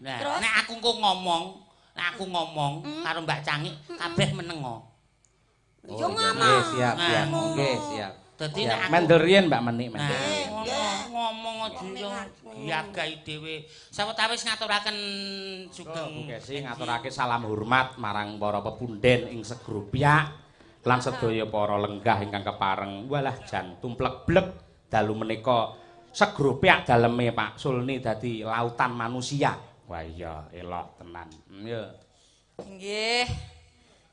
Nah, nek aku ngomong karo Mbak Cangik kabeh menengo. Yo ngomong. Siap. Nggih, siap. Dadi nek mendel riyen Mbak Menik ngomong aja diagahi dhewe. Sawetawis ngaturaken sugeng Bu Kesi ngaturake salam hormat marang para pepundhen ing Segrupyak lan sedaya para lenggah ingkang kepareng. Walah jan tumplek-blek dalu menika Segrupyak daleme Pak Sulni dadi lautan manusia. Wah iya elok tenan. Ya. Nggih.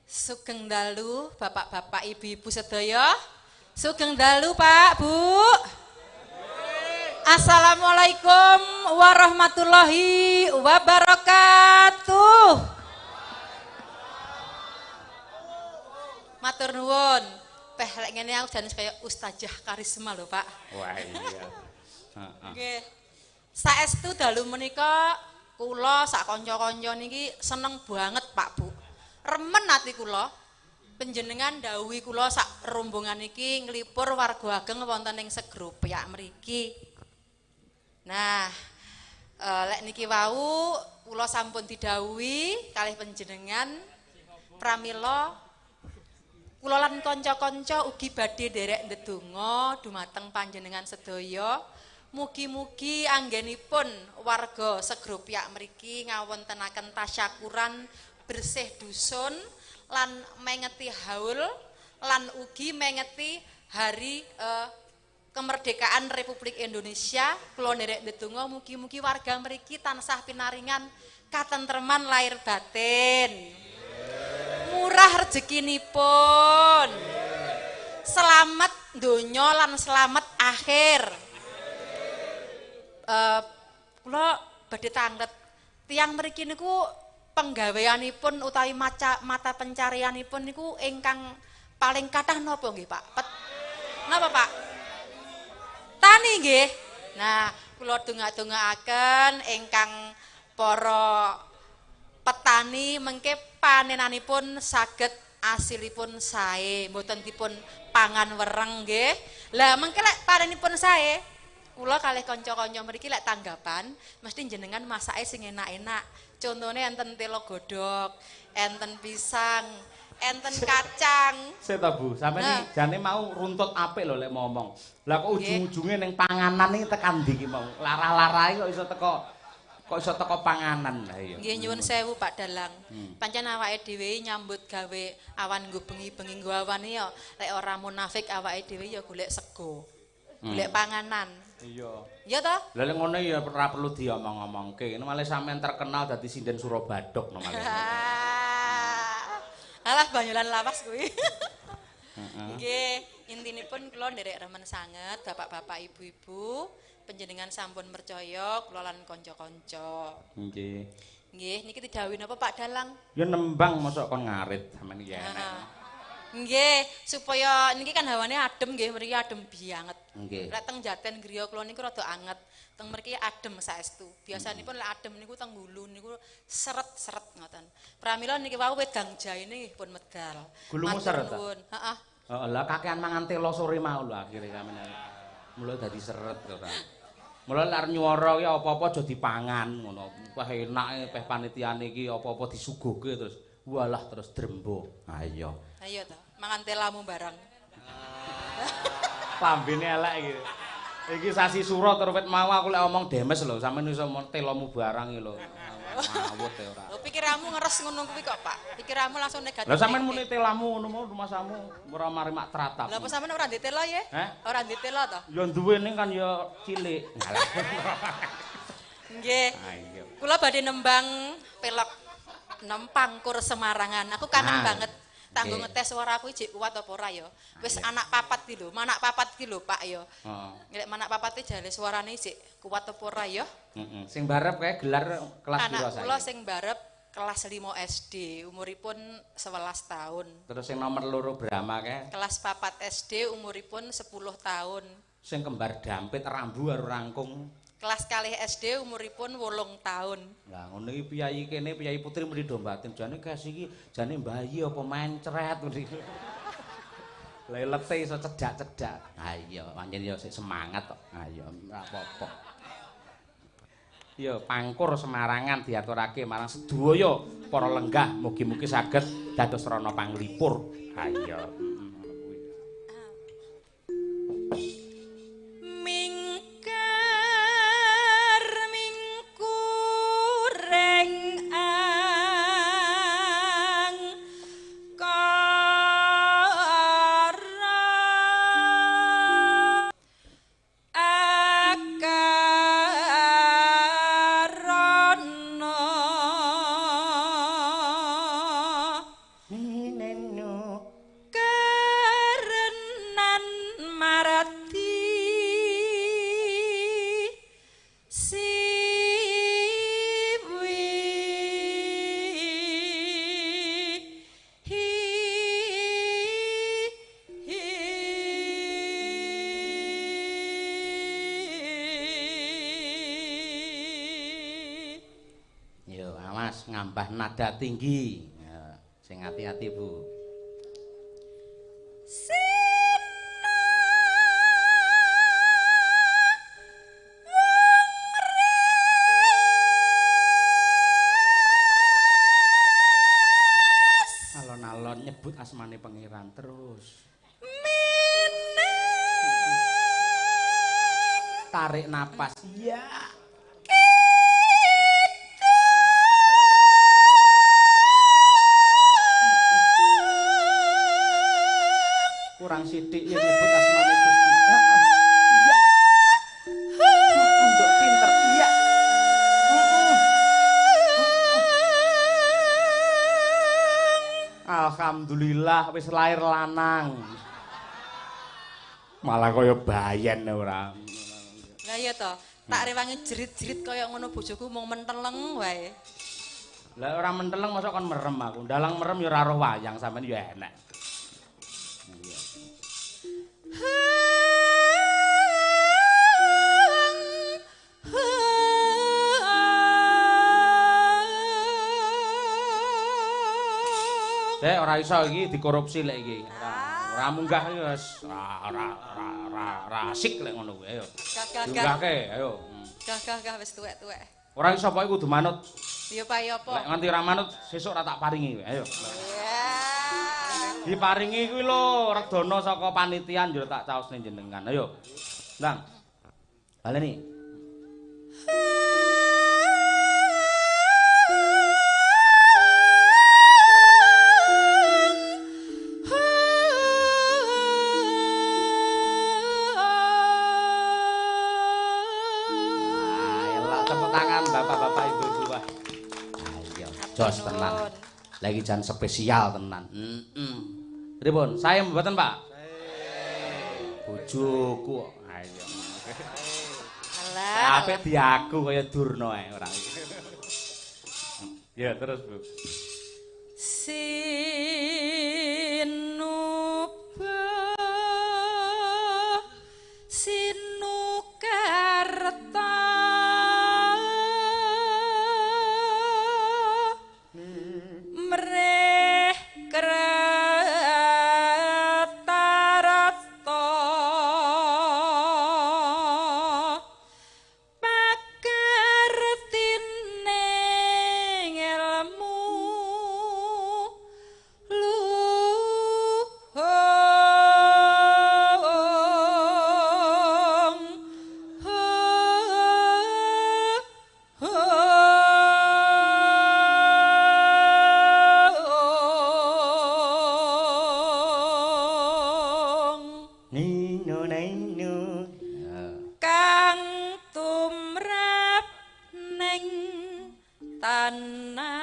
Sugeng dalu Bapak-bapak Ibu-ibu sedaya. Sugeng dalu Pak, Bu. Assalamualaikum warahmatullahi wabarakatuh. Matur nuwun. Peh lek ngene aku jan kaya ustazah karisma lho, Pak. Wah iya. Nggih. Saestu dalu menika kula sak kanca-kanca niki seneng banget, Pak, Bu. Remen ati kula. Panjenengan dawuhi kula sak rombongan iki nglipur warga ageng wonten ing Segrupyak mriki. Nah, lek niki wau kula sampun didhawuhi kalih panjenengan pramila kula lan kanca-kanca ugi badhe nderek ndedonga dumateng panjenengan sedaya. Mugi-mugi anggenipun warga Segrupyak mriki ngawontenaken tasyakuran bersih dusun lan mengeti haul lan ugi mengeti hari kemerdekaan Republik Indonesia. Kula nderek ndedonga mugi-mugi warga mriki tansah pinaringan katentreman lahir batin. Murah rezekinipun. Selamat donya lan selamat akhir. Kula badhe tanglet tiyang mriki niku penggaweanipun utawi mata pencarianipun niku ingkang paling kathah napa nggih Pak? Napa Pak? Tani nggih. Nah, kula donga-dongaaken ingkang para petani mengke panenanipun saged asilipun sae, mboten dipun pangan wereng nggih. Lah mengke lek panenipun sae, kula kalih kanca-kanca mriki lek tanggapan mesti jenengan masake sing enak-enak. Contone enten telo godhog, enten pisang, enten kacang. Seta Bu, sampeyan jane mau runtut apik lho lek ngomong. Lah kok ujung-ujunge ning panganan iki tekan ndi iki mau? Larah-larahe kok iso teko panganan. Lah iya. Nggih nyuwun sewu Pak Dalang. Pancen awake dhewe nyambut gawe awan nggo bengi-bengi nggo awan ya lek ora munafik awake dhewe ya golek sego. Golek panganan. Iya. Iya toh? Lah lek ngono ya ora perlu diomong-omongke. Ini malah sampean terkenal dadi sinden Surabadok no malah. Alah banyolan lawas kuwi. Nggih, intinipun kula nderek remen sanget bapak-bapak ibu-ibu, panjenengan sampun percaya kula lan kanca-kanca. Nggih. Nggih, niki didhawuhi napa Pak Dalang? Ya nembang mosok kon ngarit sampean iki enak. Nggih, supaya niki kan hawane adem nggih, mriki adem banget. Nggih. Lek teng Jaten griya kula niku rada anget. Teng mriki adem saestu. Biasanipun lek adem niku teng Hulu niku seret-seret ngoten. Pramila niki wau wedang jaine nggih pun medal. Gulumu seret ta? Heeh. Heeh, lah kakean mangan telo sore mau lho akhire sampean. Mula dadi seret to ta. Mula lek nyuwara ki apa-apa aja dipangan ngono. Wah enake peh panitiane iki apa-apa disuguhke terus walah terus drembo. Ayo. Ayo to, mangan telamu barang. Lambene elek iki. Iki sasi sura terus wit mau aku lek omong demes lho, sampeyan iso telomu barang iki lho. Ngawut e ora. Lho pikirmu ngeres ngono kuwi kok, Pak. Pikirmu langsung negatif. Lah sampeyan muni telamu ngono mau rumasamu ora mari mak tratap. Lah apa sampeyan ora ndek telo ya? Ora ndek telo to? Ya duwe ning kan ya cilik. Nggih. Ayo. Kula badhe nembang pelok Nempangkur Semarangan. Aku kangen banget. Tanggo ngetes suara aku jek kuat apa ora ya. Wis anak papat ki lho, manak papat ki lho Pak ya. Heeh. Nek manak papat ki jale suarane jek kuat apa ora ya. Heeh. Sing barep kae gelar kelas piro saiki? Anak kula sing barep kelas 5 SD, umuripun 11 tahun. Terus sing nomor loro Brahma kae? Kelas 4 SD, umuripun 10 tahun. Sing kembar dampit rambu karo rangkung. Kelas kalih SD, umuripun 8 tahun. Lah ngono iki piyayi kene, piyayi putri mriki do batin. Jane guys iki jane mbayi apa mencret mriki. Lelete iso cedak-cedak. Ayo, pancen yo sik semangat kok. Ayo, ora apa-apa. Ya pangkur Semarangan diaturake marang sedaya para lenggah mugi-mugi saged dados rana panglipur. Ha iya. Ngambah nada tinggi. Ya, sing hati-hati, Bu. Alon-alon nyebut asmane pangeran terus. Tarik napas. Ya. Kurang sithik ya nyebut asmane Gusti. Iya. Nduk pinter. Iya. Alhamdulillah wis lair lanang. Malah kaya bayen ora. Lah iya to, tak rewangi jerit-jerit kaya ngono bojoku mung menteleng wae. Lah ora menteleng mosok kon merem aku. Dalang merem ya ora roh wayang sampean ya enak. Ora iso iki dikorupsi lek iki. Ora munggah iki wis ora asik lek ngono kuwi. Ayo. Diunggahke, ayo. Gah wis tuwek-tuwek. Ora iso pokoke kudu manut. Iya Pak, iya apa? Lek nganti ora manut sesuk ora tak paringi kowe. Ayo. Iya. Diparingi kuwi lho regana saka panitia njur tak caosne jenengan. Ayo. Ndang. Baleni. Bapak-bapak ibu-ibu wah. Ayo, jos tenan. Lagi jan spesial tenan. Pripun? Saya mboten, Pak? Bojoku. Ayo. Alah. Apik diaku kaya Durna ae ora. Ya, terus, Bu. Sinukarta mreh Kretarata pakartine ilmu kang tumrap ning tanah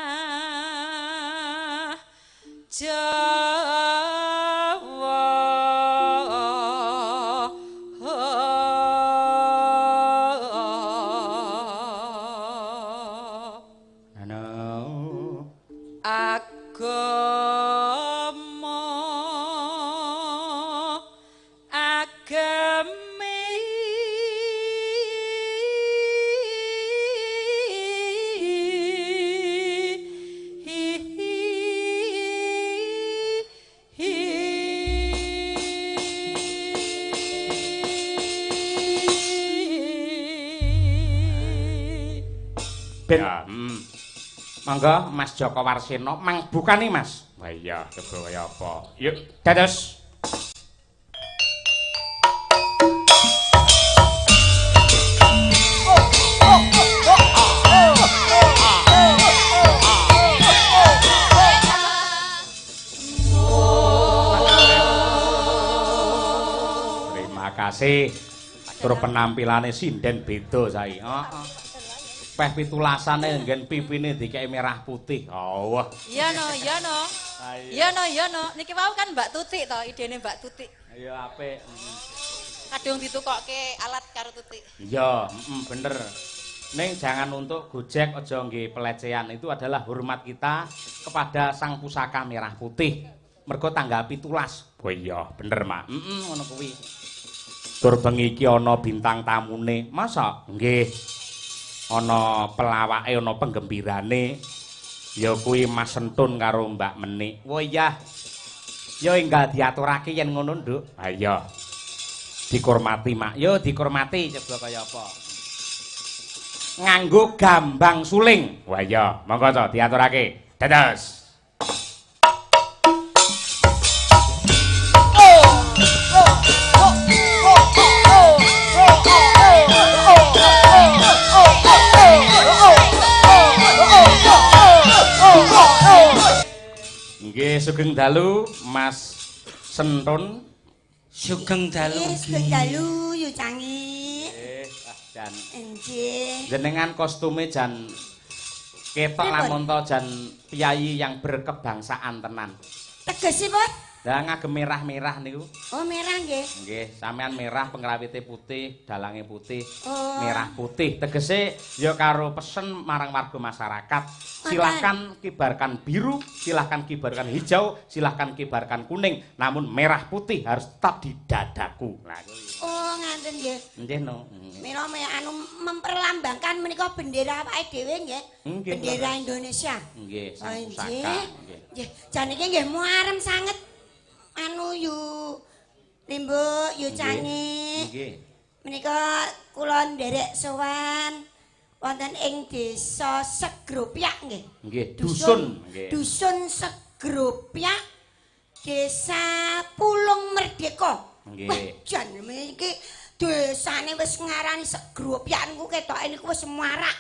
Jawa agama agame Ya, monggo Mas Joko Warsena mang bukani Mas. Wah iya, coba kaya apa. Yuk, dados. Terima kasih. Tur penampilane sinden beda saiki. Heeh. Peh pitulasane nggen pipine dikeki merah putih. Oh. Iya no. Iya no. Niki wau kan Mbak Tutik to, idene Mbak Tutik. Iya apik. Kadung ditukokke alat karo Tutik. Iya, bener. Ning jangan untuk gojek aja nggih pelecehan. Itu adalah hormat kita kepada sang pusaka merah putih. Mergo tanggal 17. Oh iya, bener, Mak. Ngono kuwi. Tur bengi iki ana bintang tamune. Masa nggih ana pelawake ana penggembirane. Ya kuwi Mas Sentun karo Mbak Menik. Oh iya. Ya enggal diaturake yen ngono, Nduk. Ha iya. Dikurmati, Mak. Yo dikurmati coba kaya apa. Nganggo gambang suling. Wah iya, monggo to diaturake. Dados. Nggih, sugeng dalu Mas Sentun. Sugeng dalu. Sugeng dalu yu cangi. Jan. Nggih. Jenengan kostume jan ketok lamun to jan piyayi yang berkebangsaan tenan. Tegesipun? Lah ngagem merah-merah niku. Oh, merah nggih. Nggih, sampean merah pengrawite putih, dalange putih, Oh. merah putih. Tegese ya karo pesen marang warga masyarakat. Silahkan kibarkan biru, silahkan kibarkan hijau, silahkan kibarkan kuning. Namun merah putih harus tetap di dadaku. Nah, Oh, ngaten nggih. nggih no. Mila anu memperlambangkan menika bendera awake dhewe nggih. Nggih, Bendera Indonesia. Nggih, Oh, sang pusaka. nggih. Nggih, jan iki nggih muarem sanget. Anu yu Limbo yu cangi. Nggih. Menika kula nderek sowan wonten ing desa Segropyak nggih. Nggih, dusun nggih. Dusun Segropyak, Desa Pulung Merdeka. Nggih. Wah, jan iki desane wis ngarani Segropyak niku ketoke niku wis marak.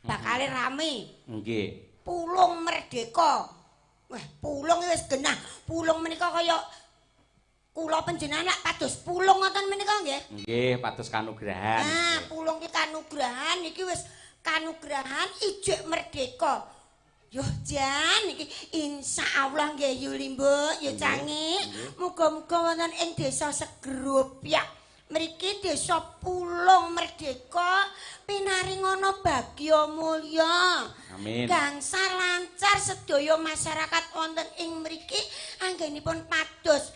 Bakale rame. Nggih. Pulung Merdeka. Wah, pulung wis genah. Pulung menika kaya kula panjenengan lak pados pulung ngoten menika nggih. Nggih, pados kanugrahan. Nah, pulung ki kanugrahan iki wis kanugrahan ijik merdeka. Yo jan iki insyaallah nggih yu Limbo, yu cangi. Muga-muga wonten ing desa Segropyak mriki desa Pulung Merdeka pinaringana bagya mulya. Amin. Gangsal lancar sedaya masyarakat wonten ing mriki anggenipun pados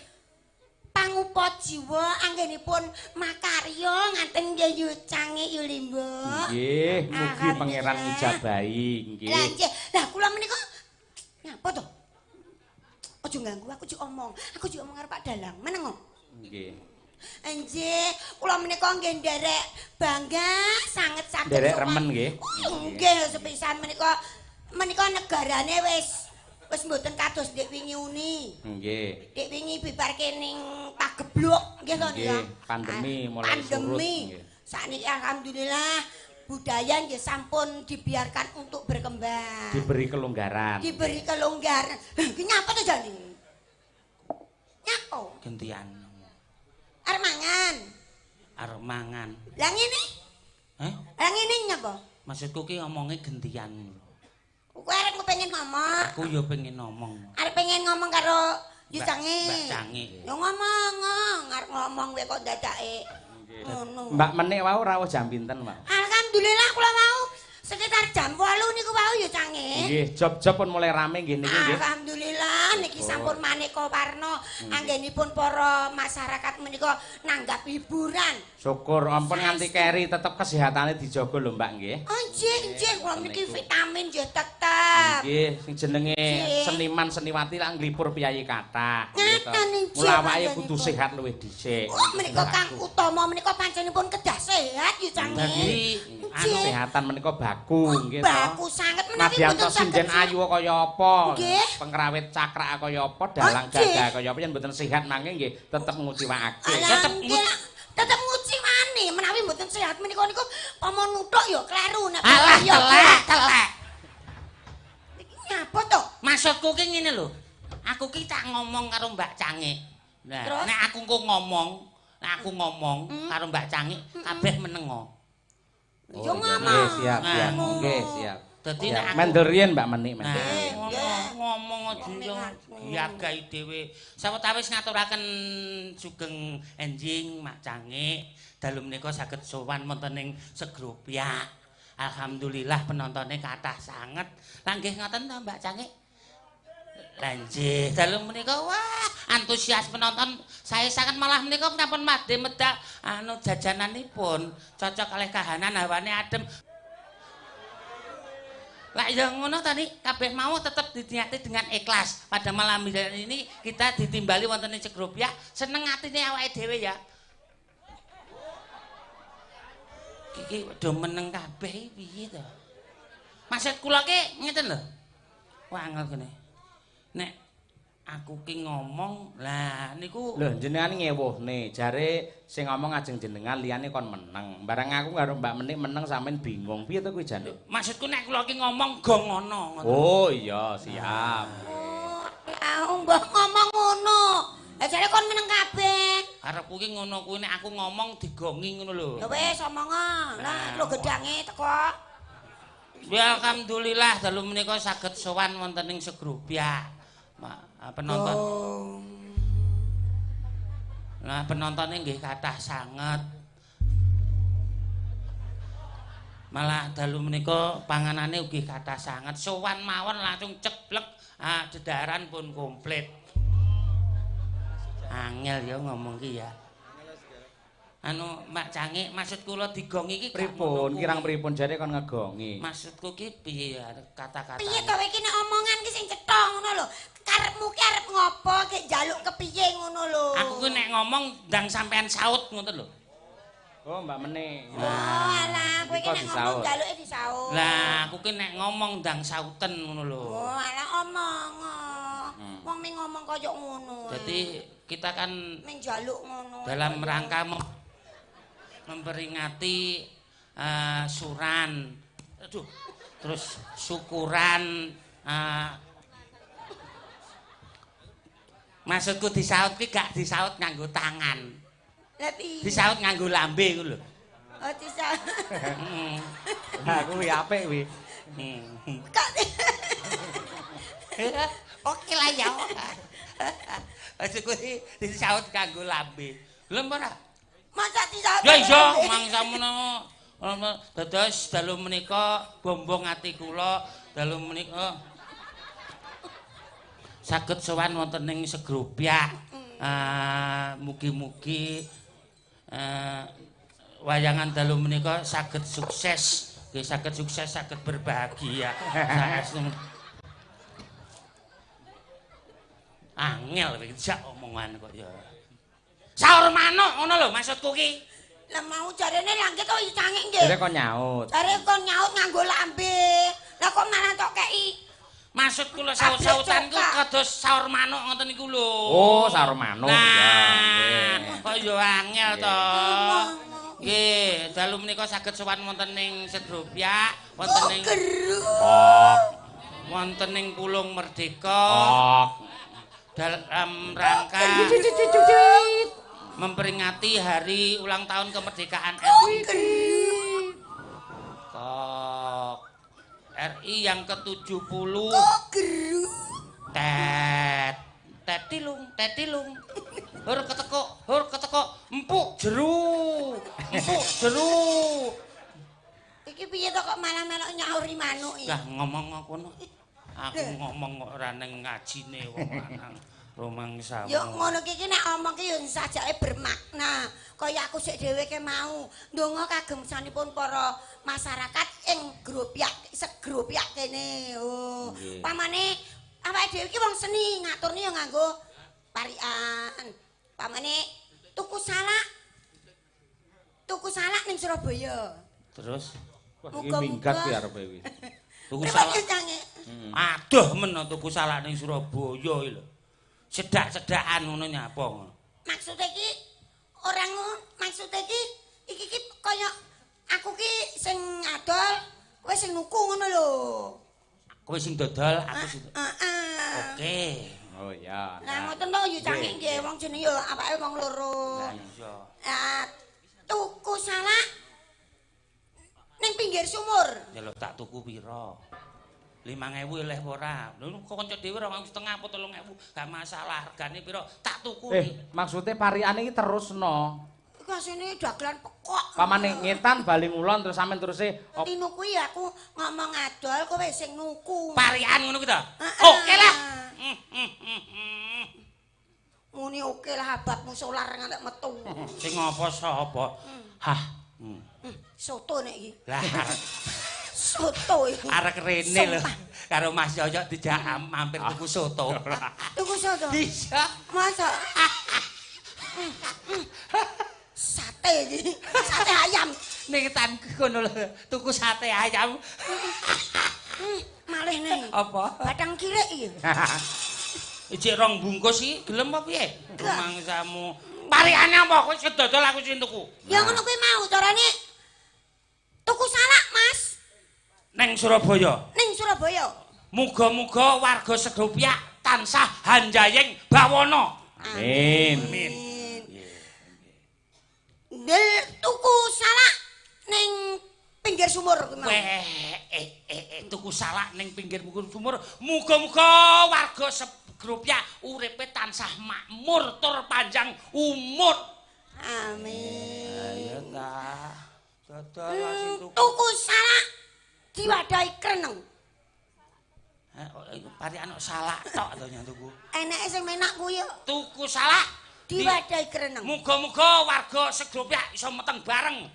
pangupa jiwa, anggenipun makarya ngaten nggih yu cangi yu Limbo. Nggih, mugi pangeran ngijabahi nggih. Lah nggih, lah kula menika nyapa to? Aja ganggu aku cuk omong. Aku cuk omong karo Pak Dalang. Meneng. Nggih. Nggih, kula menika nggih nderek bangga sanget saged. Nderek remen nggih. Nggih, sepisan menika negarane wis mboten kados ndek wingi uni. Nggih. Dek wingi bibarke ning Pageblok nggih to nika. Pandemi mulai surut nggih. Sakniki alhamdulillah budaya nggih sampun dibiarkan untuk berkembang. Diberi kelonggaran. Diberi kelonggaran. Ki nyapa to jane? Nyapa? Gentian. Arep mangan. Arep mangan. Lah ngene? Heh? Lah ngene nyapa? Maksudku ki ngomongnya gentian. Kowe arep kepengin ngomong. Aku yo pengen ngomong. Arep pengen ngomong karo Yu Mbak Cangi. Cangi. Ya ngomong, arep ngomong kowe kok dadake. Ngono. Mbak Menik wau rawuh jam pinten, Mbak? Alhamdulillah kula mau sekitar jam 8 niku wau Yu Cangi. Nggih, job-job pun mulai rame nggih niki nggih. Alhamdulillah niki sampun maneka warna anggenipun para masyarakat menika nanggap hiburan. Syukur ampun nganti keri tetep kesehatane dijaga lho, Mbak nggih. Oh nggih, kula niki vitamin nggih tetep. Nggih, sing jenenge seniman seniwati lan nglipur piyayi kathah. Mula awake kudu sehat luwih dhisik. Menika Kang Utama menika panjenenganipun kedah sehat ya Canggih. Dadi kesehatan menika baku nggih to. Baku sanget menawi Nadyanto mboten sinden ayu kaya apa, Nggih. pengrawit cakrak kaya apa, dalang gagah kaya apa yen mboten sehat mangke nggih tetep nguciwakake. Tetep nguciwani menawi mboten sehat menika niku pamon nuthuk ya kleru nek Alah, telek. Iki nyapa to? Maksudku ki ngene lho. Aku ki tak ngomong karo Mbak Cangik. Nah, Terus? nek aku ngomong karo Mbak Cangik kabeh menengo. Yo ngomong. Nggih, siap. Nah, Nggih, siap. Dadi Siap. nek aku Mendel riyen Mbak Menik Nah, mendel. ngomong aja diagahi dhewe. Sawetawis ngaturaken sugeng enjing Mak Cangik. Dalu menika saged sowan wonten ing Segrupyak. Alhamdulillah penontonnya kathah sanget. Lah nggih ngoten to Mbak Cangik? Lah nggih, dalu menika wah antusias penonton. Saya sangat malah menika sampun madhe medal jajananipun. Cocok kalih kahanan hawane adem. Lah ya ngono tadi kabeh mau tetap diniati dengan ikhlas. Pada malam ini kita ditimbali wonten ing Segrupyak, seneng atine awake dhewe ya. Iki do meneng kabeh piye to? Maksud kula ki ngeten lho. Wah angel kene. Nek aku ki ngomong, lah niku Lho jenengan ngewuhne, jare sing ngomong ajeng jenengan liyane kon meneng. Barang aku karo Mbak Menik meneng sampean bingung. Piye to kuwi jane? maksudku nek kula ki ngomong gong ngono. Oh iya, siap. Mbah ngomong ngono. Lah jare kon meneng kabeh. Arepku ki ngono kuwi nek aku ngomong digongi ngono lho. Ya wis omonga. Lah lho gedange teko. Ya alhamdulillah dalu menika saged sowan wonten ing Segrupyak. Penonton. Nah, penontonnya nggih kathah sanget. Malah dalu menika panganane ugi kathah sanget. Sowan mawon langsung ceblek, dedaran pun komplit. Angel ya ngomong ki ya. Mbak Cangik, maksud kula digongi iki Pripun, kirang pripun jare kon ngegongi. Maksudku ki piye ya kata-kata. Piye to iki nek omongan ki sing cetha ngono lho. Karepmu ki arep ngopo ki njaluk kepiye ngono lho. Aku ki nek ngomong ndang sampean saut ngoten lho. Oh, Mbak Menik. Oh alah kowe ki nek ngomong njaluke disaut. Lah, aku ki nek ngomong ndang sauten ngono lho. Oh alah omong. Wong ming ngomong kaya ngono. Jadi kita kan ming njaluk ngono. dalam rangka memperingati suran, terus syukuran. Maksudku disaut ki gak disaut nganggo tangan. Lah piye? Disaut nganggo lambe ngono lho. Oh disaut. Lah kuwi apik kuwi. Oke lah ya. Maksudku disaut nganggo lambe. Lha ora? Masa disaut? Ya iya, mangsa menawa. Dados dalu menika bombong ati kula, dalu menika saged sowan wonten ing Segrupyak. Mugi-mugi wayangan dalu menika saged sukses, nggih saged sukses, saged berbahagia. Angel iki omongan kok ya. Saur manuk ngono lho maksudku ki. Lah mau jarene langit kok Cangik nggih. Jare kon nyaut. Jare kon nyaut nganggo lambe. Lah kok malah tok kei. Maksudku lho saut-sautanku kados saur manuk ngoten niku lho. Oh, saur manuk. Nah, kok yo angel to. Nggih, dalu menika saged sowan wonten ing Segrupyak, wonten ing wonten ing Pulung Merdeka. Dalam rangka memperingati hari ulang tahun kemerdekaan RI yang ke-70. Tetilung. Hur ketekuk, empuk jeru. Iki piye to kok malah melok nyauri manuk iki? Lah ngomong ngono. Aku ngomong kok ora ning ngajine wong lanang. Rumangsamu. Yo ngono iki nek omong ki yo sajake bermakna. Kaya aku sik dhewe ke mau ndonga kagem sanipun para masyarakat ing grup segrup kene. Oh, pamane awake dhewe iki wong seni ngaturne yo nganggo parian. Pamane tuku salak ning Surabaya. Terus wah iki minggat kuwi arepe kuwi. tuku salak. Aduh men tuku salak ning Surabaya iki lho. Sedak-sedakan ngono nyapa. Maksudnya ki iki kaya aku ki sing adol, kowe sing nuku ngono lho. Kowe sing dodol, aku sing. Oke. Oh ya. Nah ngoten to yo cangik nggih wong jenenge yo awake wong loro. Lah iya. Tuku salak ning pinggir sumur. Ya lho tak tuku pira? 5.000 eleh ora. Lho kok kanca dhewe 2.500 apa 3.000 gak masalah regane pira tak tuku iki. Maksudnya pariane iki terusno. Iku asine dagelan pekok. Pamane ngetan bali ngulon terus sampean teruse Tinu kuwi aku ngomong adol kowe sing nuku. Parian ngono ki to. Oke lah. Muni oke lah ababmu solar ngantek metu. Sing apa sapa? Hah. Soto nek iki. Lah Soto iki. arek rene lho karo Mas Yoyo dijak mampir tuku soto. Tuku soto. Bisa. Masa? Sate iki. Sate ayam. Ning tan kono lho tuku sate ayam. Malih nih. Apa? Batang kirik iki. Ijik 2 bungkus iki gelem apa piye? Rumangsamu. Pariane apa kowe sedodol aku sing tuku. Ya ngono kuwi mau carane. Tuku salak, Mas. Ning Surabaya. Ning Surabaya. Muga-muga warga Segropyak tansah hanjayeng bawana. amin. Amin. Del tuku salak ning pinggir sumur kuwi mau. Tuku salak ning pinggir sumur. Muga-muga warga Segropyak uripe tansah makmur tur panjang umur. Amin. Ya ta. Dodol sing tuku. Tuku salak diwadahi kreneng. Parian salak tok to nyang tuku. Eneke sing menak kuwi yo Tuku salak diwadahi kreneng. muga-muga warga Segropyak iso meteng bareng.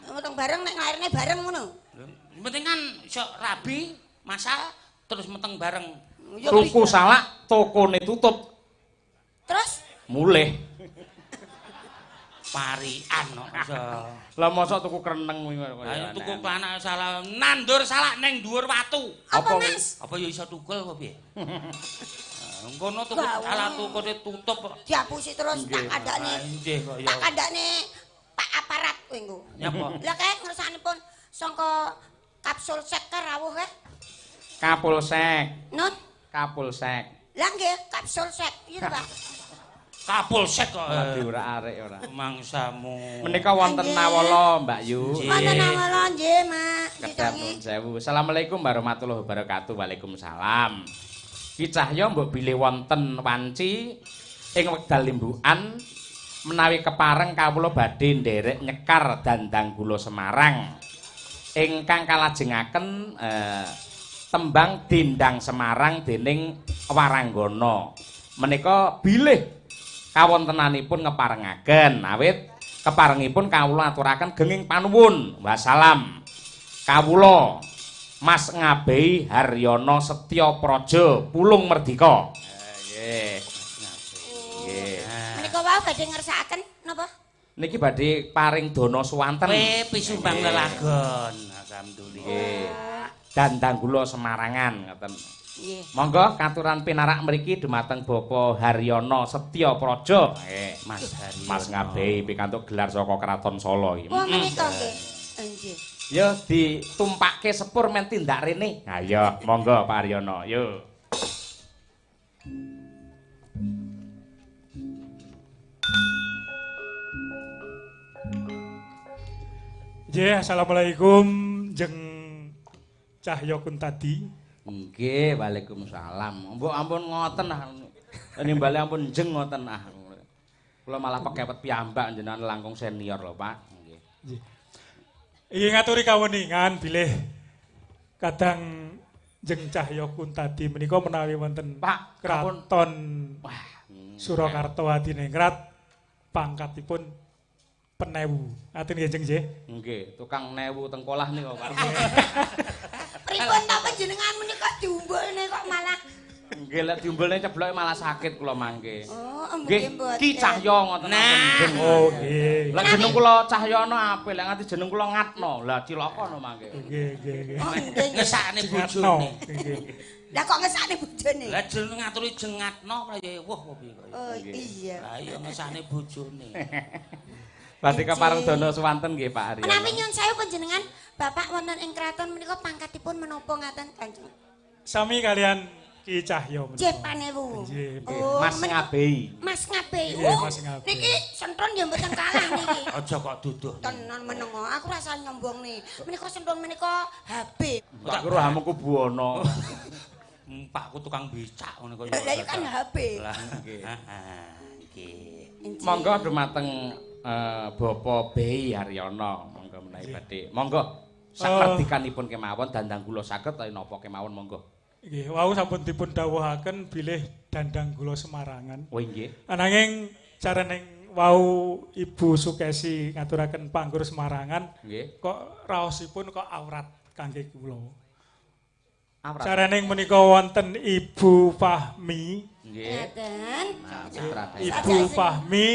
Meteng bareng nek nglairne bareng ngono. Penting kan iso rabi, masal terus meteng bareng. Ya Tuku bisa. salak tokone tutup. Terus Mulih. Parian kok iso. Lah mosok tuku kreneng kuwi kok. Ayo tuku panak salak nandur salak ning dhuwur watu. apa, Apa, Mas? Apa ya iso tukul apa piye? Ngono tuku salak tukune tutup kok. Diapusi terus tak kandakne. Nggih kok ya. Tak kandakne Pak Aparat kowe engko. Nyapa? Lah kae ngersanipun sangka kapsul sek rawuh kae. Kapolsek. Nun. Kapolsek. Lah nggih kapsul sek. Iya, Pak. Kapolsek kok. Waduh ora arek ora. Mangsamu. Menika wonten nawala, Mbak Yu. Wonten awala nggih, Mak. Kedap nuwun sewu. Assalamualaikum warahmatullahi wabarakatuh. Waalaikumsalam. Ki Cahya mbok bilih wonten wanci ing wekdal limbukan menawi kepareng kawula badhe nderek nyekar Dandang Gula Semarang. Ingkang kalajengaken tembang Dindang Semarang dening Waranggana. Menika bilih kawontenanipun ngeparengaken awit keparengipun kawula aturaken genging panuwun wassalam kawula Mas Ngabehi Haryono Setya Praja Pulung Merdika. Nggih. Nggih. Menika wae badhe ngersakaken napa? Niki badhe paring dana suwanten. Kowe pisumbang lelagon. Alhamdulillah. Nggih. Dandang Gula Semarangan ngoten. Nggih. Monggo katuran pinarak mriki dumateng Bapak Haryono Setya Praja. Nggih. Mas Haryono. Mas Ngabehi pikantuk gelar saka Kraton Solo iki. Wah menika nggih. Nggih. Yo ditumpakke sepur men tindak rene. Ha yo, monggo Pak Haryono. Yo. Nggih, assalamualaikum jeng Cahya Kuntadi. Nggih, waalaikumsalam. Mbok ampun ngoten ah. Nimbale ampun jeng ngoten ah. Kula malah pekepet piyambak jenengan langkung senior lho, Pak. Nggih. Nggih. Iki ngaturi kaweningan bilih kadang Jeng Cahya Kuntadi menika menawi wonten Pak, Kraton Wah, Surakarta Hadiningrat pangkatipun penewu. Ngaten nggih Jeng nggih. nggih, tukang newu teng kolah nika Pak. Pripun ta panjenengan menika diumbulne kok malah Nggih, lek diumbulne cebloke malah sakit kula mangke. Oh, Nggih, mboten. Ki Cahya ngoten mawon. Oh nggih. Lah jeneng kula Cahyana apik, lek nganti jeneng kula Ngatno. Lah cilaka no mangke. Nggih, nggih, nggih. Oh, nggih. Ngesakne Ngatno. bojone. Nggih. Lah kok ngesakne bojone? Lah jeneng ngaturi jengatno ya wah piye kok. Oh iya. Lah iya ngesakne bojone. Badhe kepareng dana suwanten nggih Pak Arya. Menawi nyuwun sewu panjenengan Bapak wonten ing kraton menika pangkatipun menapa ngaten Kanjeng? Sami kalian Ki Cahya menika. Nggih panewu. Nggih. Oh, Mas Ngabei. Mas Ngabei. Nggih, Mas Ngabei. Niki sentron ya mboten kalah niki. Aja kok duduh. Tenan menengo, aku rasa nyombong nih. Menika sentron menika HB. Tak kira hamuku buwana. Pakku tukang becak ngono kok. Lah iki kan HB. Lah Nggih. nggih. Monggo dumateng Bapak Bei Haryana, monggo menawi badhe. Monggo saperdikanipun kemawon dandang kula saged ta napa kemawon monggo. Nggih, wau sampun dipun dawuhaken bilih dandang gula Semarangan. Oh nggih. Ananging jarening wau Ibu Sukesi ngaturaken panggur Semarangan Nggih. kok raosipun kok aurat kangge kula. Awrat. Jarening menika wonten Ibu Fahmi. Nggih. Ngaten. Nah, putra daerah. Ibu Fahmi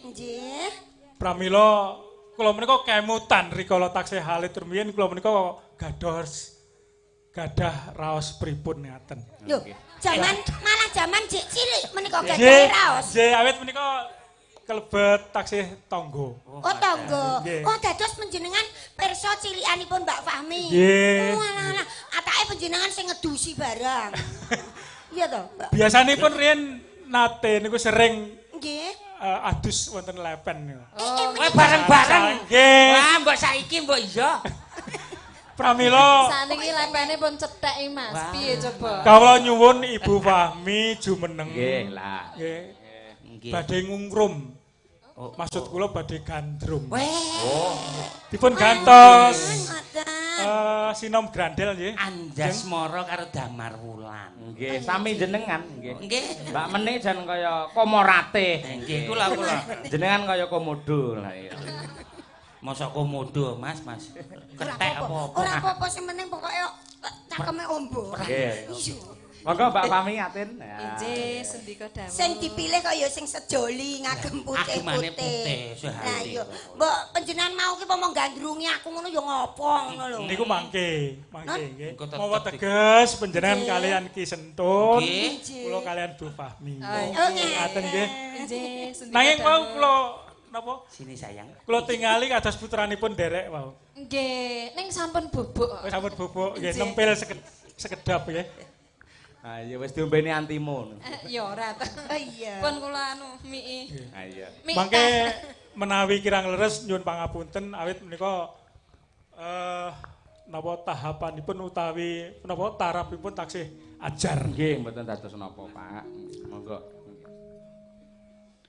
Nggih. pramila kula menika kemutan rikala taksih halit rumiyin kula menika gadah raos pripun ngaten. Lho, jangan malah zaman jek cilik menika Nggih, gadahe raos. nggih awit menika kelebet taksih tangga. Oh tangga. Nggih. Oh dados panjenengan pirsa cilikanipun Mbak Fahmi. Nggih. Oh alah, atake panjenengan sing ngedusi barang. Iya toh, Mbak? Biasanipun riyen nate niku sering Nggih. adus wonten lepen niku. Kowe bareng-bareng. Nggih. Wah, mbok saiki mbok iya. Pramila Saniki lepene pun cethek iki Mas. Piye coba? kawula nyuwun Ibu Fahmi jumeneng. Nggih, lah. Nggih. Nggih. Badhe ngungrum. Oh, Maksud kula badhe gandrum. Weh, Dipun gantos Ngoten. sinom grandel nggih. anjas mara karo damar wulan. Nggih, sami jenengan nggih. Nggih. Mbak Meni jan kaya komorate. Nggih, kula. Jenengan kaya komodo. Lah iya. Mosok komodo, Mas. Ketek apa-apa. Ora apa-apa sing penting pokoke cakeme ombo. Nggih. Iya. Monggo Mbak Fahmi atin. Ya. Injih, sendika damel. Sing dipilih kok ya sing sejoli ngagem Agemane putih, putih-putih. sehalih. Lah iya, mbok panjenengan mau ki pomong gandrungi aku ngono ya ngopo ngono lho. Niku mangke nggih. Engko tetep Mawa teges panjenengan Nggih. kalian Ki Sentun. Nggih. Kula kalian Bu Fahmi. Oh, Ngaten nggih. Injih, sendika Nanging wau damel. kula napa? Sini sayang. Kula tingali kados putranipun derek wau. Nggih, ning sampun bubuk. Wis sampun bubuk nggih nempel sekedap nggih. Ah iya wis diombeni antimo. Ya ora ta. Oh iya. Pun kula anu mie. Ah iya. Mangke menawi kirang leres nyuwun pangapunten awit menika napa tahapanipun utawi napa tarapipun taksih ajar. Nggih, mboten dados napa, Pak. Monggo.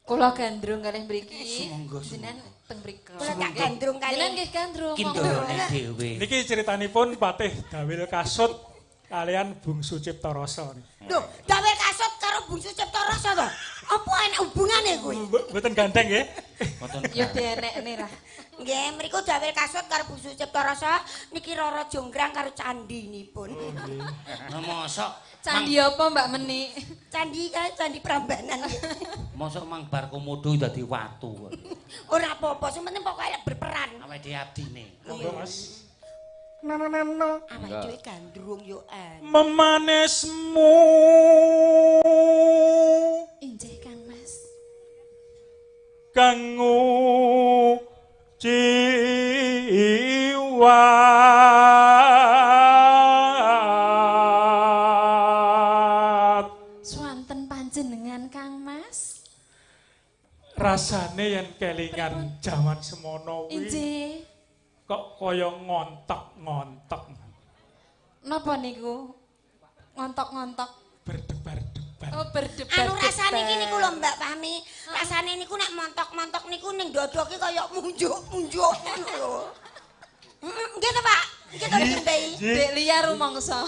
Kula gandrung kalih mriki. Sumangga, Jenengan teng mriku. Kula tak gandrung kali. Jenengan nggih gandrung. Kindorone dhewe. Niki ceritanipun Patih Dawil Kasut kalian Bungsu Ciptarasa niki. Lho, dawel kasut karo Bungsu Ciptarasa to. Apa enak hubungane kuwi? Mboten gandeng nggih. Mboten. Ya dienekne ra. Nggih, mriku dawel kasut karo Bungsu Ciptarasa niki Rara Jonggrang karo candinipun. Nah, mosok Candi apa Mbak Meni? Candi kae candi Prambanan. mosok mang bar komodo dadi watu. Ora apa-apa, sing penting pokoke berperan. Awake dhewe abdine. Monggo Mas. Awake dhewe gandrung yo an. Memanismu Injih Kang Mas. kanggo jiwa Swanten panjenengan Kang Mas. rasane yen kelingan jaman semono kuwi Injih. kok kaya ngontok-ngontok Napa niku? Ngontok-ngontok. berdebar-debar. Oh, berdebar. Anu rasane iki niku lho Mbak Fahmi. Rasane niku nek montok-montok niku ning dada ki kaya munjuk-munjuk ngono lho. Nggih to Pak? Nggih to Mbak. Dek liar rumangsa.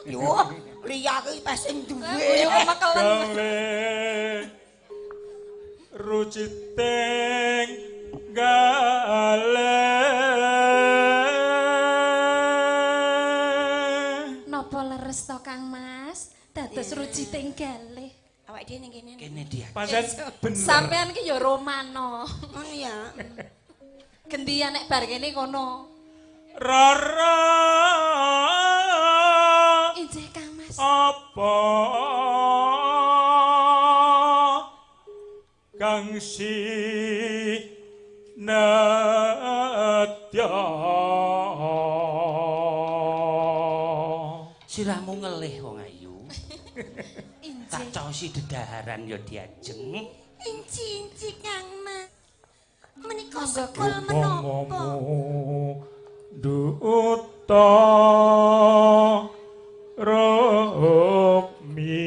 Yo, Lia ki pesen duwe. Gawe ruciting gale. Napa leres to Kang Mas? Dados ruci tinggalih. Awak dhewe ning kene. Kene dia. Pancen bener. Sampean ki ya romano. Oh iya. Gendian nek bar kene kono. Rara Injih Kang Mas. apa kang sinetya Sirahmu ngelih wong ayu. Tak Injih. cosi dedaharan ya diajeng. Inci Kang Mas. Menika Monggo, sekul menapa? duta Romi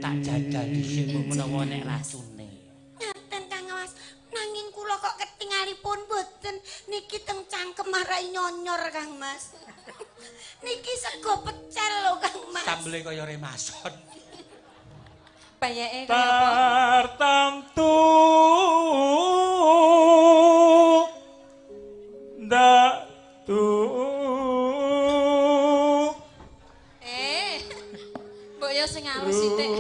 Tak jajal dhisik menawa nek racune. Ngaten Kang Mas, nanging kula kok ketingalipun boten niki teng cangkem marai nyonyor Kang Mas. Niki sego pecel lho Kang Mas. Sambele kaya remason. Bayake kaya apa? tartamtu ndak tu Mbok yo sing alus sithik.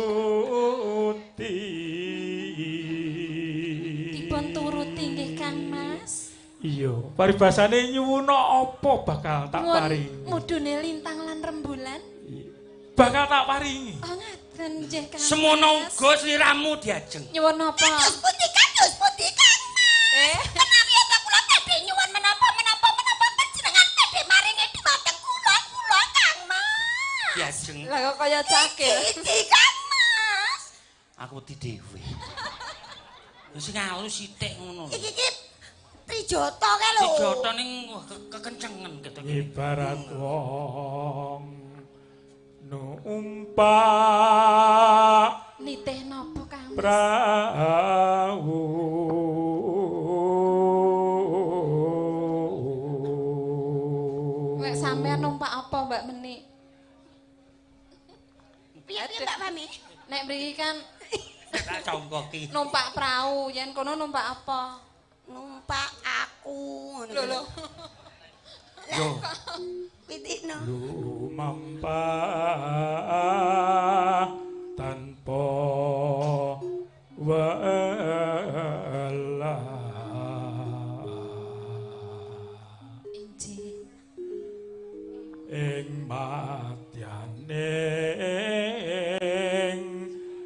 Dipun turuti nggih Kang Mas. Iya, paribasane nyuwuna apa bakal tak Nyuwun paringi. mudune lintang lan rembulan. Bakal tak paringi. Oh ngaten nggih Kang. Semono Mas. uga sliramu diajeng. Nyuwun apa? Kados pundi Kang Mas? Menawi ata kula badhe nyuwun menapa panjenengan badhe maringi dhumateng kula Kang Mas. Diajeng. Lah kok kaya cakil. Iki Kang Mas. Aku wedi dhewe. Wis sing alus sithik ngono. Iki Trijata kae lho. Dijotho ning kekencengen gitu. Ibarat wong numpak Nitih napa Kang Mas? prau Wek sampean numpak apa Mbak Meni? Piye Mbak Mami? Nek mriki kan Tak congkoki. numpak perahu, yen kono numpak apa? Numpak aku ngono. Lho. Yo. Pitikno. lumampah tanpa welah Injih. ing matyaning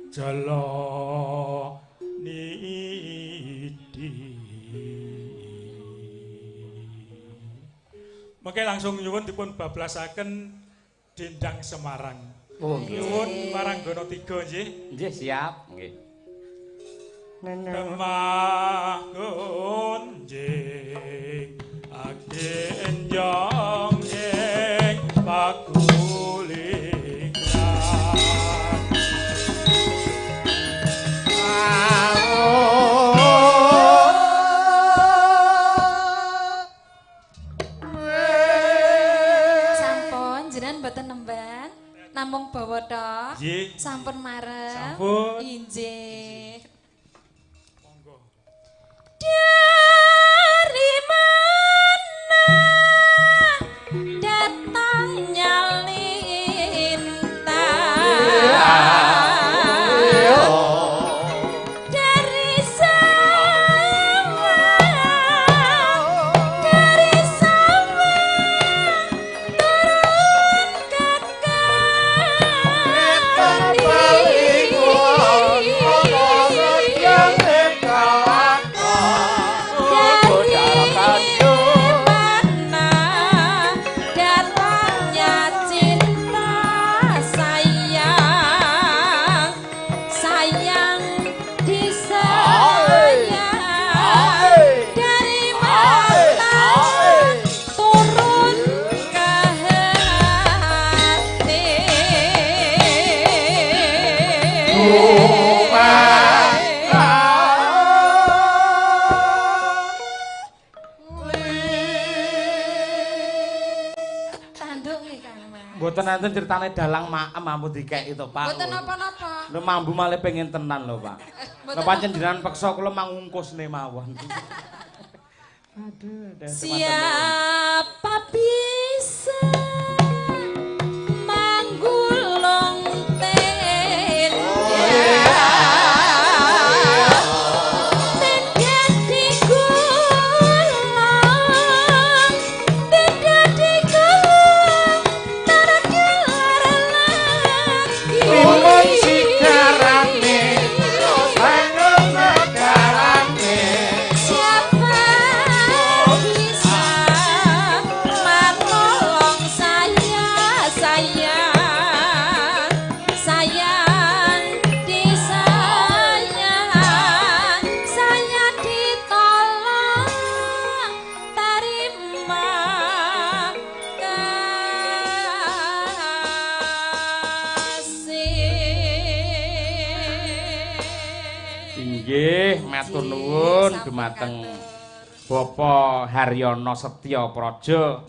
jala nidi. Mengke langsung nyuwun dipun bablasaken Dendang Semarang. Oh nggih. Nyuwun marang Gono 3 nggih. Nggih siap nggih. Temah gonjing agen jong ing pakulingan. Sampun jenengan mboten nemban, namung bawa tok. Nggih. Sampun marem. Sampun. Injih. Monggo. Dari mana datangnya lintang dari sawah turun ke kali. tanduk nih Kang Mas. Mboten enten critane dalang maem ampun dikeki to, Pak. Mboten napa-napa. Lho mambu malih pengen tenan lho, Pak. Lho pancen jenengan peksa kula mangungkusne mawon. Aduh, Siapa bisa manggulung ten matur nuwun dumateng Bapak Haryono Setya Praja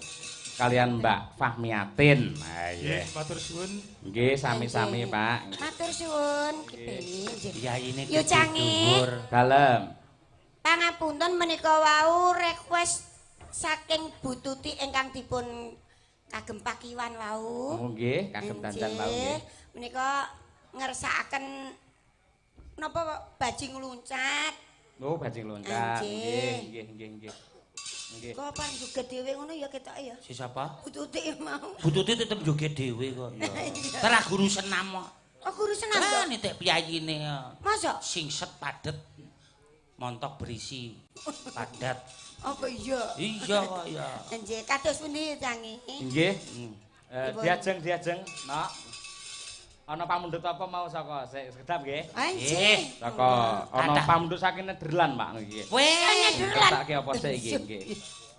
kalian Mbak Fahmiatin. Ha nggih. Matur suwun. Nggih sami-sami, Pak. Matur suwun kepengin. Yaine Yo Cange. Dalem. Pangapunten menika wau request saking Bu Tuti ingkang dipun kagem pakiwan wau. Oh nggih, kagem dandan wau nggih. Menika ngersakaken napa bajing luncat. Oh, bajing loncat. Nggih, nggih. Nggih. Kok pan joget dhewe ngono ya ketoke ya. Si siapa? Bu Tuti mau. Bu Tuti tetep joget dhewe kok. Terah guru senam kok. Oh guru senam Ah, kok. nitik piyayine. Masa? Sing set padet. Montok berisi. Padat. Apa iya? Iya kok ya. Nggih, kados pundi Cange? Nggih. Diajeng, Nok. Ana pamundhut apa mau saka sekedap nggih? Nggih. Saka ana pamundhut saking Nederland, Pak nggih. Nederland. Sakke apa sik iki nggih.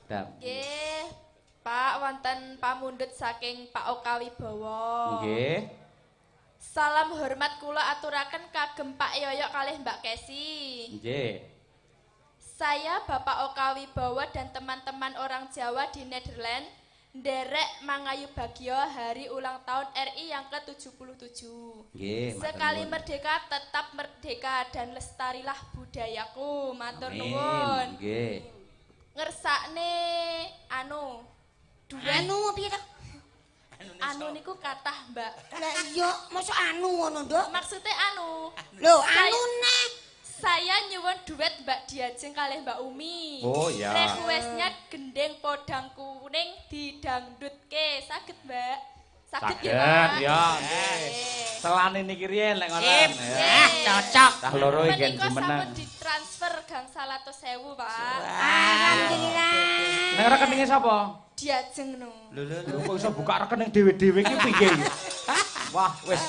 Dam. Nggih. Pak wonten pamundhut saking Pak Okawibowo. Nggih. Salam hormat kula aturaken kagem Pak Yoyok kalih Mbak Kesi. Nggih. Saya Bapak Okawibowo dan teman-teman orang Jawa di Nederland nderek mangayu bagyo hari ulang tahun RI yang ke-77. Nggih, Sekali merdeka tetap merdeka dan lestarilah budayaku. Matur Amin. nuwun. Nggih. Ngersakne duet Piye ta? anu niku kathah, Mbak. Lah iya, mosok ngono, Nduk? Maksudnya Lho, Saya- neh. saya nyuwun duet Mbak Diajeng kalih Mbak Umi. Oh ya. Requestnya gendeng podang kuning didangdutke. Saged, Mbak? Saged ya, Pak? Saged ya, nggih. Selane niki riyen lek ngoten. Ah, cocok. Tah loro iki Menika jumeneng. sampun ditransfer gangsal 100.000, Pak. Alhamdulillah. Nek rekeninge sapa? Diajeng no. Lho kok iso buka rekening dhewe-dhewe iki piye iki? Wah, wis.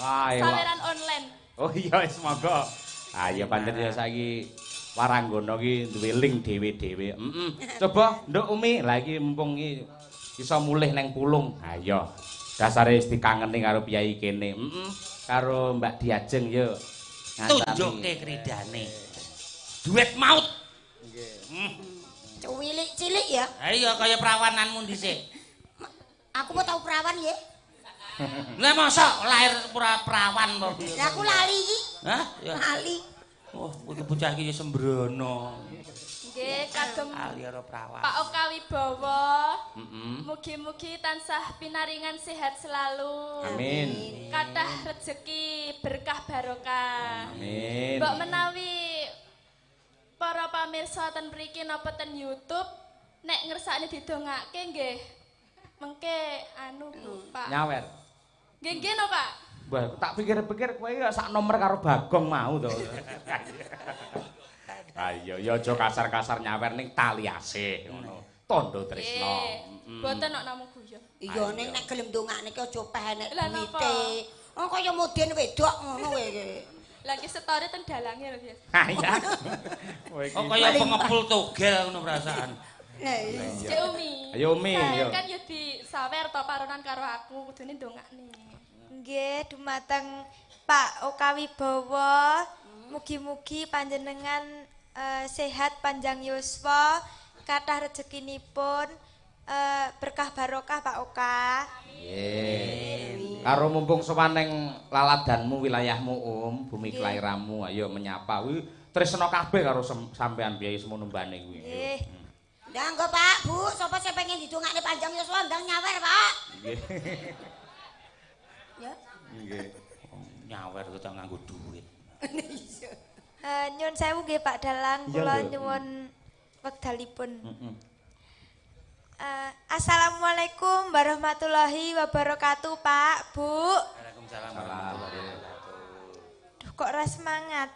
Wah, elok. Saweran online. Oh iya, wis monggo. Ah ya pancen ya saiki Waranggana ki duwe link dhewe-dhewe. Coba Nduk Umi, lah iki mumpung iki iso mulih neng Pulung. Ha iya. Dasare wis dikangeni karo piyai kene. Karo Mbak Diajeng yo. Tunjukke kridane. Duet maut. Cuwilik cilik ya. Ha iya kaya prawananmu dhisik. Aku mau tahu perawan ya. Lah mosok lahir perawan kok. Lah aku lali iki. Hah? Ya. Lali. Oh, kudu bocah iki sembrono. Nggih, kagem Ali karo perawan. Pak Okawibowo. Mugi-mugi tansah pinaringan sehat selalu. Amin. Kathah rezeki berkah barokah. Amin. Mbok menawi para pamirsa ten mriki napa ten YouTube nek ngersakne didongake nggih. Mengke Pak. Nyawer. Nggih nggih no, Pak. Wah, tak pikir-pikir kowe ya sak nomor karo Bagong mau to. Ayo, ya aja kasar-kasar nyawer ning tali asih ngono. Tondo tresno. Boten kok namung guyon. Iya ning nek gelem ndongakne ki aja peh nek Lah napa? duwite. Oh kaya moden wedok ngono kowe iki. Lah iki setore ten dalange lho, Bias. Ha iya. Oh kaya pengepul togel ngono perasaan. Lah iya. Cek Umi. Ayo Umi, yo. Kan yo disawer to paronan karo aku kudune ndongakne. Nggih, dumateng Pak Okawibowo, mugi-mugi panjenengan sehat panjang yuswa, kathah rezekinipun, berkah barokah Pak Oka. Nggih. Karo mumpung sowan ning laladanmu wilayahmu bumi kelahiranmu ayo menyapa kuwi tresna kabeh karo sampean biaya semono mbane kuwi. Nggih. Ndanggo Pak, Bu, sapa sing pengen didongakne panjang yuswa ndang nyawer, Pak. Nggih. Ya. Nggih. Nyawer kok tak nganggo duit. Nyuwun sewu nggih Pak Dalang, kula nyuwun wekdalipun. Assalamualaikum warahmatullahi wabarakatuh, Pak, Bu. Waalaikumsalam warahmatullahi wabarakatuh. Duh, kok ora semangat.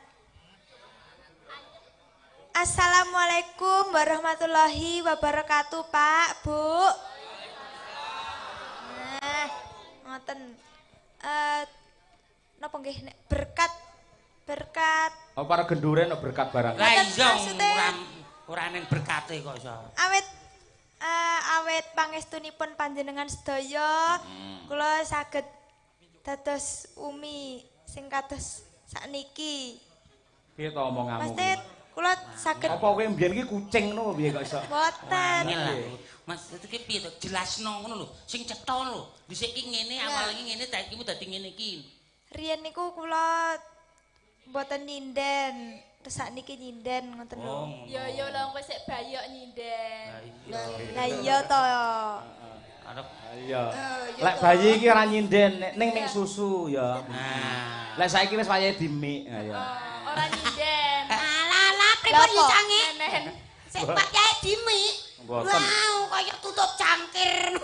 Assalamualaikum warahmatullahi wabarakatuh, Pak, Bu. Nah, ngoten. Napa nggih nek berkat Oh para genduren berkat barang. Lah iya maksudnya- ora ning berkate kok iso. awet pangestunipun panjenengan sedaya kula saged dados umi sing kados sakniki. Piye to omonganmu? Mesti kula saged Apa kowe mbiyen iki kucing ngono piye kok iso? boten. Angel lah. Mas iki piye to jelasno ngono lho, sing cetha lho. Dhisik iki ngene, awal iki ngene, saiki mu dadi ngene iki. Riyen niku kula boten nyinden, terus sakniki nyinden ngoten lho. Yo yo lho kowe sik bayok nyinden. Lah iya to. Arep Iya. Lek bayi iki ora nyinden, ning mik susu ya. nah. Lek saiki wis wayahe dimik. Ya. Ora nyinden. Alah, pripun yo cange? Nenen. Sik pakai dimi. Mboten. Wow, kaya tutup cangkir.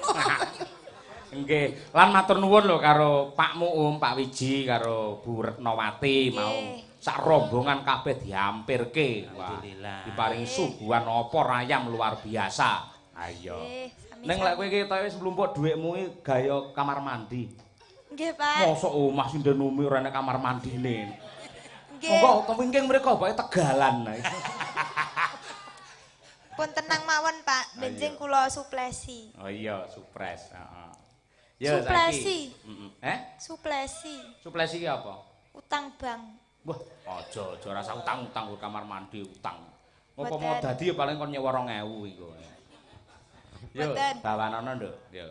Nggih, lan matur nuwun lho karo Pakmu Pak Wiji karo Bu Retnawati mau sak rombongan kabeh diampirke. Wah, Alhamdulillah. diparingi suguhan opor ayam luar biasa. Ayo. Ning lek kowe iki wis mlumpuk dhuwitmu iki gaya kamar mandi. Nggih, Pak. Mosok omah sinden umi ora nek kamar mandine. Nggih. Monggo kepingking mriko bae Tegalan. Pun tenang mawon, Pak. Benjing kula suplesi. Oh iya, supres, heeh. Ya Suplesi. Suplesi. Suplesi. Suplesi ki apa? Utang bank. Wah, aja rasa utang-utang ke kamar mandi utang. Apa Mboten. mau dadi ya paling kon nyewa 2000 iku. Yo, Mboten. bawanana nduk. Yo.